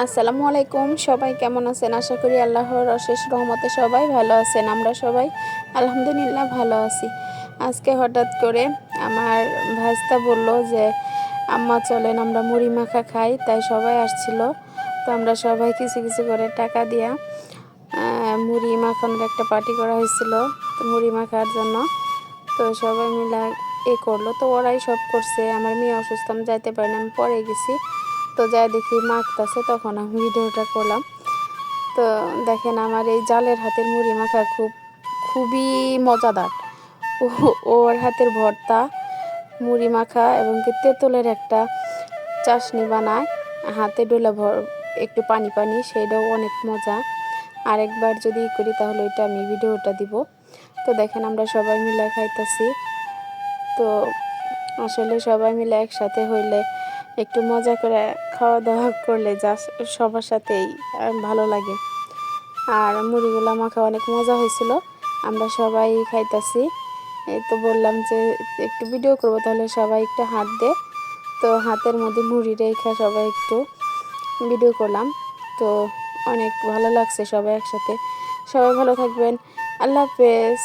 আসসালামু আলাইকুম, সবাই কেমন আছেন? আশা করি আল্লাহর অশেষ রহমতে সবাই ভালো আছেন। আমরা সবাই আলহামদুলিল্লাহ ভালো আছি। আজকে হঠাৎ করে আমার ভাইস্তা বলল যে আম্মা চলেন আমরা মুড়ি মাখা খাই, তাই সবাই আসছিল। তো আমরা সবাই কিছু কিছু করে টাকা দিয়া মুড়ি মাখানোর একটা পার্টি করা হয়েছিল, তো মুড়ি মাখার জন্য। তো সবাই মিলে করলো, তো ওরাই সব করছে। আমার মেয়ে অসুস্থ, আমি যাইতে পারিনি, আমি পরে গেছি। তো যাই দেখি মাখতেছে, তখন আমি ভিডিওটা করলাম। তো দেখেন আমার এই জালের হাতের মুড়ি মাখা খুবই মজাদার। ওর হাতের ভর্তা, মুড়ি মাখা এবং কি তেঁতুলের একটা চাশনি বানায় হাতে ডোলা একটু পানি পানি, সেটাও অনেক মজা। আরেকবার যদি করি তাহলে ওইটা আমি ভিডিওটা দিব। তো দেখেন আমরা সবাই মিলে খাইতেছি। তো আসলে সবাই মিলে একসাথে হইলে একটু মজা করে খাওয়া দাওয়া করলে যা সবার সাথেই ভালো লাগে। আর মুড়িগুলো মাখা অনেক মজা হয়েছিল, আমরা সবাই খাইতেছি। এই তো বললাম যে একটু ভিডিও করবো, তাহলে সবাই একটু হাত দে। তো হাতের মধ্যে মুড়ি রেখে সবাই একটু ভিডিও করলাম। তো অনেক ভালো লাগছে সবাই একসাথে। সবাই ভালো থাকবেন, আল্লাহ হাফেজ।